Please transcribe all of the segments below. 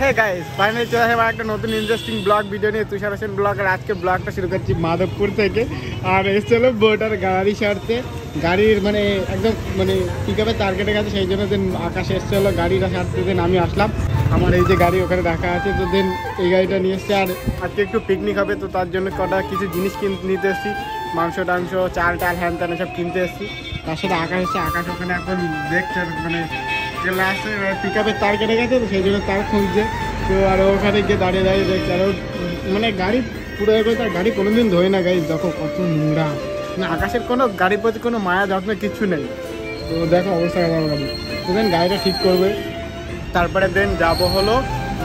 Hey guys, finally চলে আসলাম একটা নতুন ইন্টারেস্টিং ব্লগ ভিডিও নিয়ে তুষার হোসেন ব্লগের। আজকে ব্লগটা শুরু করছি মাধবপুর থেকে। আর এসে হলো বোটার গাড়ি সারতে, গাড়ির মানে একদম মানে পিকআপে তার কেটে গেছে, সেই জন্য দেন আকাশে এসছে হলো গাড়িটা সারতে। দেন আমি আসলাম, আমার এই যে গাড়ি ওখানে রাখা আছে, তো দেন এই গাড়িটা নিয়ে এসছে। আর আজকে একটু পিকনিক হবে, তো তার জন্য কটা কিছু জিনিস নিতে এসেছি, মাংস টাংস চাল টাল হ্যান ত্যান সব কিনতে এসেছি। তার সাথে আকাশ এসছে, আকাশ ওখানে এখন দেখছে মানে চলে আসছে, পিকআপের তার কেটে গেছে, তো সেই জন্য তার খুঁজছে। তো আর ওখানে গিয়ে দাঁড়িয়ে দাঁড়িয়ে দেখছে। আর মানে গাড়ি পুরো করে তার গাড়ি কোনোদিন ধোয় না, গাড়ি দেখো কত নোংরা, না আকাশের কোনো গাড়ির প্রতি কোনো মায়া যত্ন কিচ্ছু নেই। তো দেখো অবস্থা আমার গাড়ি। তো দেন গাড়িটা ঠিক করবে, তারপরে দেন যাবো হলো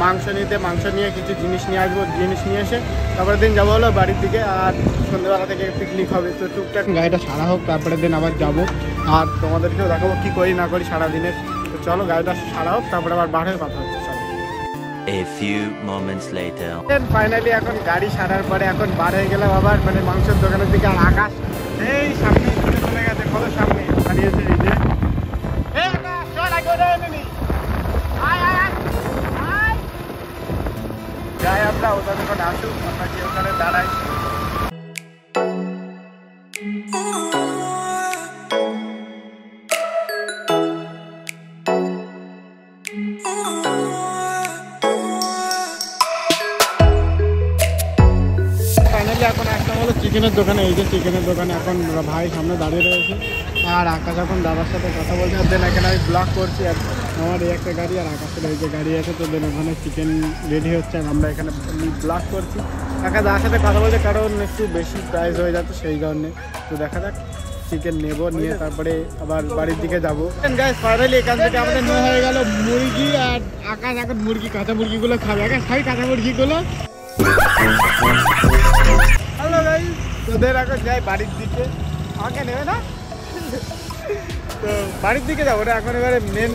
মাংস নিতে, মাংস নিয়ে কিছু জিনিস নিয়ে আসবো, জিনিস নিয়ে এসে তারপরে দিন যাবো হলো বাড়ির দিকে। আর সন্ধ্যাবেলা থেকে পিকনিক হবে, তো টুকটাক গাড়িটা সারা হোক, তারপরে দিন আবার যাবো আর তোমাদেরকেও দেখাবো কী করি না করি সারাদিনের। তো চলো গাড়িটা সারা হোক, তারপরে আবার বার হয়ে কথা হচ্ছে। A few moments later. Finally এখন গাড়ি সারার পরে এখন বার হয়ে গেলাম আবার মানে মাংসের দোকানের দিকে। আর আকাশ এই সামনে চলে গেছে, কত সামনে দাঁড়িয়েছে এই যে। যাই আমরা ওদের দোকানে আসুক, আমরা কি ওখানে দাঁড়াই। এখন একটা হলো চিকেনের দোকানে, এই যে চিকেনের দোকানে এখন ভাই সামনে দাঁড়িয়ে রয়েছে। আর আকাশ এখন দাদার সাথে কথা বলছে। আর দেন এখানে আমি ব্লগ করছি, আর আমার এই একটা গাড়ি আর আকাশের এই যে গাড়ি আছে। তো দেন ওখানে চিকেন রেডি হচ্ছে, আর আমরা এখানে ব্লগ করছি। আকাশ দাদার সাথে কথা বলছে, কারণ একটু বেশি প্রাইস হয়ে যাচ্ছে সেই কারণে। তো দেখা যাক, চিকেন নেবো, নিয়ে তারপরে আবার বাড়ির দিকে যাবো। গাইস ফাইনালি এখান থেকে আমাদের নেওয়া হয়ে গেল মুরগি। আর আকাশ এখন মুরগি, কাঁচা মুরগিগুলো খাবে। আকাশ খাই কাঁচা মুরগিগুলো। হ্যালো গাইস, তোদের এখন যাই বাড়ির দিকে, আমাকে নেবে না? তো বাড়ির দিকে যাবো না এখন। এবারে মেন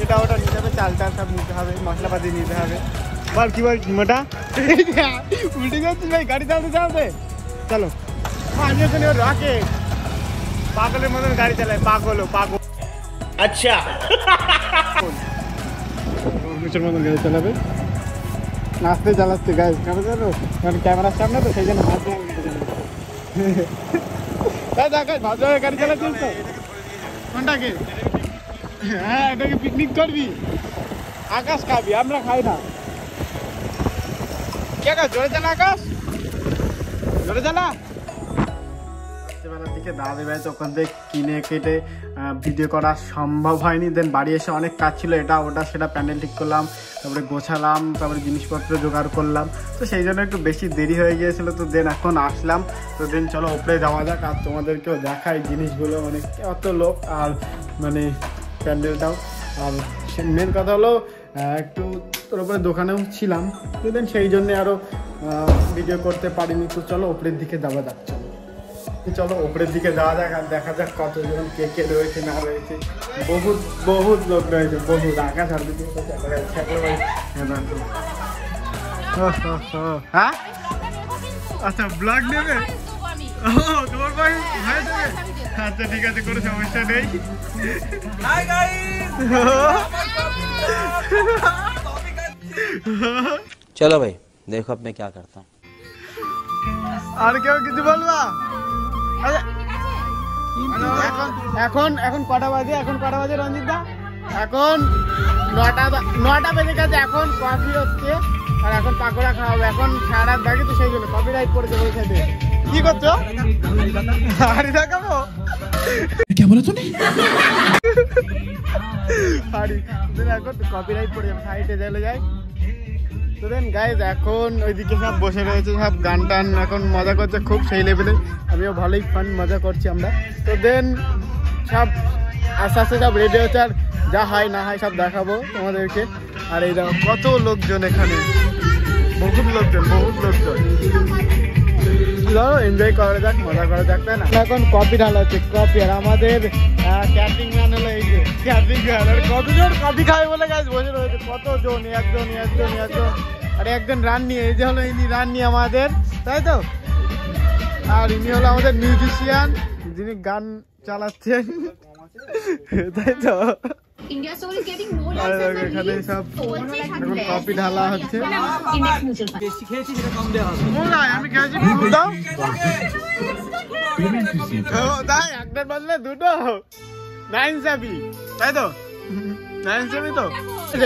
এটা ওটা নিতে হবে, চাল টাল সব নিতে হবে, মশলাপাতি নিতে হবে। বল কি বলছি মোটা উল্টে যাচ্ছিস ভাই, গাড়ি চালাতে চালাতে। চলো আমি ওখানে রাখে পাগলের মতন গাড়ি চালায়, পাগল পাগল। আচ্ছা মতন গাড়ি চালাবে, নাচতে চালাচ্ছে গাইজ, কেন জানো? কারণ ক্যামেরার সামনে তো সেই জন্য ভাদ্র গাড়ি চালাচ্ছিস তো। কোনটাকে? হ্যাঁ এটাকে পিকনিক করবি, আকাশ খাবি, আমরা খাই না। কে আকাশ জোরে চালা, আকাশ জোরে চালা। রাত্রিবেলার দিকে দাদা ভাই তো ওখান থেকে কিনে কেটে ভিডিও করা সম্ভব হয়নি। দেন বাড়ি এসে অনেক কাজ ছিল, এটা ওটা সেটা প্যান্ডেল ঠিক করলাম, তারপরে গোছালাম, তারপরে জিনিসপত্র জোগাড় করলাম। তো সেই জন্য একটু বেশি দেরি হয়ে গিয়েছিলো। তো দেন এখন আসলাম, তো দেন চলো ওপরে যাওয়া যাক আর তোমাদেরকেও দেখাই জিনিসগুলো, মানে কত লোক আর মানে প্যান্ডেলটাও। আর মেন কথা হলো একটু তোর উপরে দোকানেও ছিলাম, তো দেন সেই জন্যে আরও ভিডিও করতে পারিনি। তো চলো ওপরের দিকে যাওয়া যাক, চলো ওপরের দিকে যাওয়া যাক আর দেখা যাক কতজন কে কে রয়েছে না রয়েছে। বহুত বহুত লোক রয়েছে, বহুত। আকাশ আর দিকে হ্যাঁ আচ্ছা ব্লগ নেবে? তোমার ভাই ভাই দেবে? আচ্ছা ঠিক আছে, কোনো সমস্যা নেই। चलो भाई देखो अब मैं क्या करता हूँ। আর কেউ কিছু বলবা? এখন এখন কটা বাজে? এখন কটা বাজে রঞ্জিত দা? এখন 9টা বেজে গেছে। এখন কফি হচ্ছে আর এখন পাকোড়া খাওয়া হবে। এখন সারা বাকি, তো সেই জন্য কপিরাইট পড়েছে ওই সাইডে। কি করছো? হাড়ি দেখাবো? কে বলো তুমি? হাড়ি এখন কপিরাইট পড়ে যাবে, সাইডে চলে যায়। তো দেন গাইজ এখন ওইদিকে সব বসে রয়েছে, সব গান টান এখন মজা করছে খুব সেই লেভেলে। আমিও ভালোই ফান মজা করছি আমরা। তো দেন সব আস্তে আস্তে সব রেডি হচ্ছে, আর যা হয় না হয় সব দেখাবো তোমাদেরকে। আর এই দেখো কত লোকজন এখানে, বহুত লোকজন বহুত লোকজন। এনজয় করা যাক, মজা করা যাক, তাই না? এখন কপি ঢালা হচ্ছে, কপি। আর আমাদের ক্যাটারিং ম্যান হলো এই যে ক্যাটারিং ম্যান। আর কতজন কপি খাবে বলে গাছ বসে রয়েছে, কতজন, একজন একজন একজন। আর একজন রান্নি, এই যে হলো ইনি রান্নি আমাদের, তাই তো? আর ইনি হলো আমাদের মিউজিশিয়ান, যিনি গান চালাচ্ছেন, তাই তো? India soul is getting more আর license than এখানে leads. সব So what's it এখন happening? কপি ঢালা হচ্ছে Index mutual fund. আমি খেয়েছি দাও তাই একটার বদলে দুটো নাইন চাবি তাই তো নাইন চাবি তো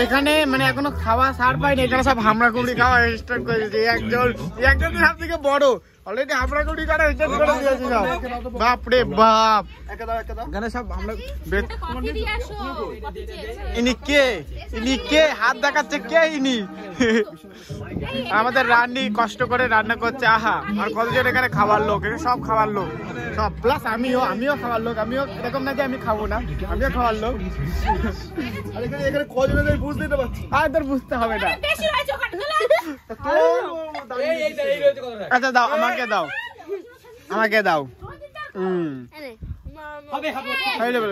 এখানে মানে এখনো খাওয়া সার পাইনি এখানে সব হামড়া কুমড়ি খাওয়া স্টার্ট করে দিয়েছে একজন সব থেকে বড় অলরেডি হামড়া কুমড়ি খাওয়া স্টার্ট করে দিয়েছে সব বাপ রে বাপ এখানে সব আমরা Coffee দিয়ে আসো, coffee চেয়েছে। ইনি কে হাত দেখাচ্ছে কে ইনি আমাদের রান্নি কষ্ট করে রান্না করছে আহা আর কতজন এখানে খাবার লোক এখানে সব খাবার লোক সব প্লাস আমিও খাবার লোক আমিও এরকম না যে আমি খাবো না আমিও খাবার লোক আর এখানে কজনের বুঝতে তো পারছি আর তোর বুঝতে হবে না বেশি হয়েছে ওখানে, চলে আচ্ছা দাও আমাকে দাও সেই লেভেল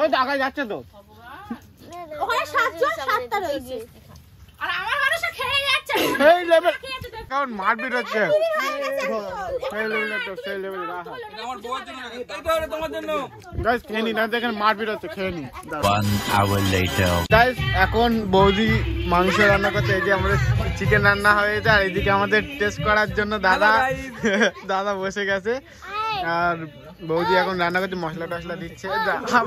ওই তো আগে যাচ্ছে তো ওখানে 7টা রয়েছে আর আমার মানুষটা খেয়ে যাচ্ছে সেই লেভেল কারণ মারপিট হচ্ছে সেই লেভেল গাইস খেয়ে নি না দেখেন মারপিট হচ্ছে খেয়ে নি 1 hour later. গাইস এখন বৌদি মাংস রান্না করছে এই যে আমাদের চিকেন রান্না হয়েছে আর এদিকে আমাদের টেস্ট করার জন্য দাদা বসে গেছে আর বৌদি এখন রান্না করছে মশলা টসলা দিচ্ছে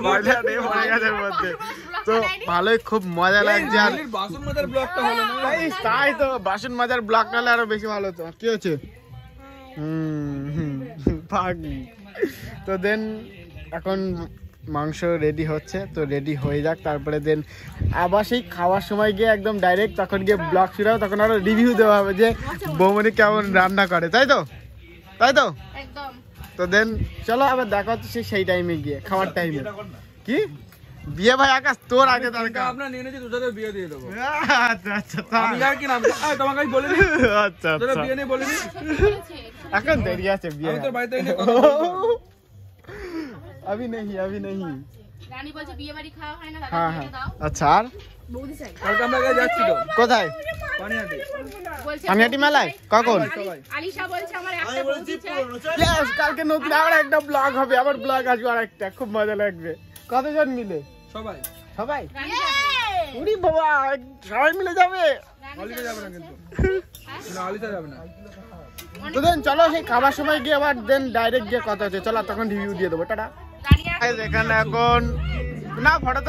মজা নেই পড়ে গেছে মধ্যে তো ভালোই খুব মজা লাগছে আর তাই তো বাসন মাজার ব্লগটা হলে আরো বেশি ভালো হতো কি হচ্ছে পাগলি তো দেন এখন মাংস রেডি হচ্ছে তো রেডি হয়ে যাক তারপরে দেন আবার সেই খাওয়ার সময় গিয়ে একদম ডাইরেক্ট তখন গিয়ে ব্লগ শুরু হবে তখন আরো রিভিউ দেওয়া হবে যে বৌমনি কেমন রান্না করে তাই তো একদম তো দেন চলো আবার দেখা হচ্ছে সেই টাইমে গিয়ে খাওয়ার টাইমে কি বিয়ে ভাই আকাশ তোর আগে দরকার আপনার নিয়ে নিয়েছি তোদের বিয়ে দিয়ে দেবো আচ্ছা আমি আর কি নাম তোমাকে আমি বলিনি আচ্ছা তোদের বিয়ে নিয়ে বলিনি এখন দেরি আছে বিয়ে আমি তোর বাড়িতে এনে কথা বলবো अभी नहीं রানী বলছে বিয়ে বাড়ি খাওয়া হয় না হ্যাঁ দাদা হ্যাঁ দাও আচ্ছা আর বৌদি চাই কালকে আমরা কাছে যাচ্ছি তো কোথায় পানিহাটি বলছে পানিহাটি মেলায় কখন আলিশা বলছে আমার একটা বৌদি চাই Yes, কালকে নতুন আবার একটা ব্লগ হবে আবার ব্লগ আসবে আর একটা খুব মজা লাগবে কতজন মিলে সবাই সবাই রানী যাবে উরি বাবা সবাই মিলে যাবে আলিশা যাবে না কিন্তু না আলিশা যাবে না তো দেন চলো সেই খাবার সময় গিয়ে আবার দেন ডাইরেক্ট গিয়ে কথা হচ্ছে চলো তখন রিভিউ দিয়ে দেবো টাটা রানী এখানে এখন না ফটো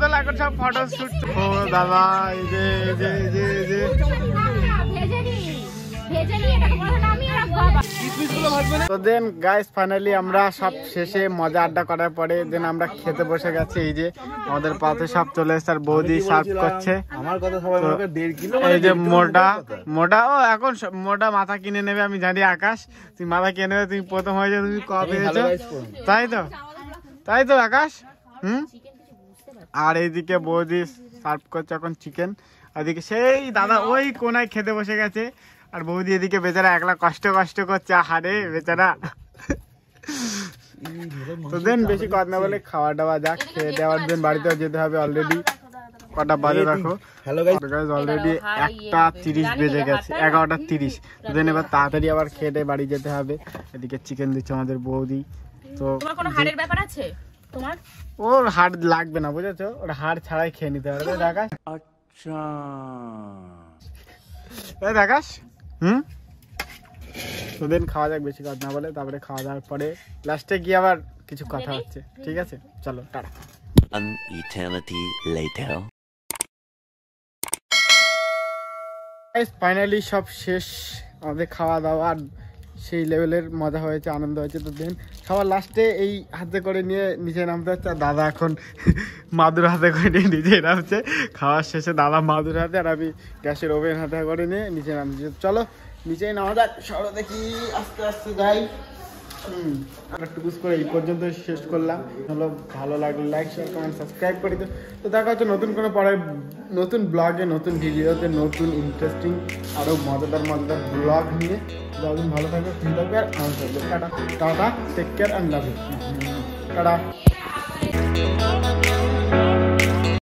তোলা এখন সব ফটো শুট ও দাদা এই যে ভেজে নি এটা তোমার নামই রাখবো তো দেন গাইস ফাইনালি আমরা সব শেষে মজা আড্ডা করার পরে দেন আমরা খেতে বসে গেছি এই যে আমাদের পাতে সব চলে এসে আর বৌদি সার্ভ করছে আমার কথা সবাই আমাকে 1.5 কিলো এই যে মোটা ও এখন মোটা মাথা কিনে নেবে আমি জানি আকাশ তুমি মাথা কিনে নেবে তুমি প্রথম হয়েছে তুমি কবে পেয়েছো তাই তো আকাশ আর এইদিকে বৌদি সার্ভ করছে এখন চিকেন ওইদিকে সেই দাদা ওই কোনায় খেতে বসে গেছে আর বৌদি এদিকে বেচারা একলা কষ্ট করছে হারে বেচারা তো দেন বেশি কথা না বলে খাওয়া দাওয়া যাক খেয়ে দেওয়ার দিন বাড়িতেও যেতে হবে অলরেডি কটা বাজে রাখো অলরেডি 1:30 বেজে গেছে 11:30 দেন এবার তাড়াতাড়ি আবার খেয়ে বাড়ি যেতে হবে এদিকে চিকেন দিচ্ছে আমাদের বৌদি তো তোমার কোনো হাড়ের ব্যাপার আছে তোমার ওর হাড় লাগবে না বুঝেছো ওর হাড় ছাড়াই খেয়ে নিতে হবে দেখাস अच्छा দেখাস তো দেন খাওয়া যাক বেশি কথা না বলে তারপরে খাওয়া দাওয়ার পরে লাস্টে গিয়ে আবার কিছু কথা হচ্ছে ঠিক আছে চলো tata An eternity later. Finally সব শেষ আমাদের খাওয়া দাওয়া আর সেই লেভেলের মজা হয়েছে আনন্দ হয়েছে তো দেন সবার লাস্টে এই হাতে করে নিয়ে নিচে নামতে হচ্ছে আর দাদা এখন মাদুর হাতে করে নিয়ে নিচে নামছে খাওয়ার শেষে দাদা মাদুর হাতে আর আমি গ্যাসের ওভেন হাতে করে নিয়ে নিচে নামছি চলো নিচেই নামা যাক সরো দেখি আস্তে আস্তে যাই আর একটু বুঝ করে এই পর্যন্ত শেষ করলাম হলো ভালো লাগলো লাইক শেয়ার কমেন্ট সাবস্ক্রাইব করে দিও তো দেখা হচ্ছে নতুন কোনো পরের নতুন ব্লগে নতুন ভিডিওতে নতুন ইন্টারেস্টিং আরও মজাদার ব্লগ নিয়ে যতদিন ভালো থাকবে ফ্রি থাকবে আর আনন্দ থাকবে tata take care and love you tata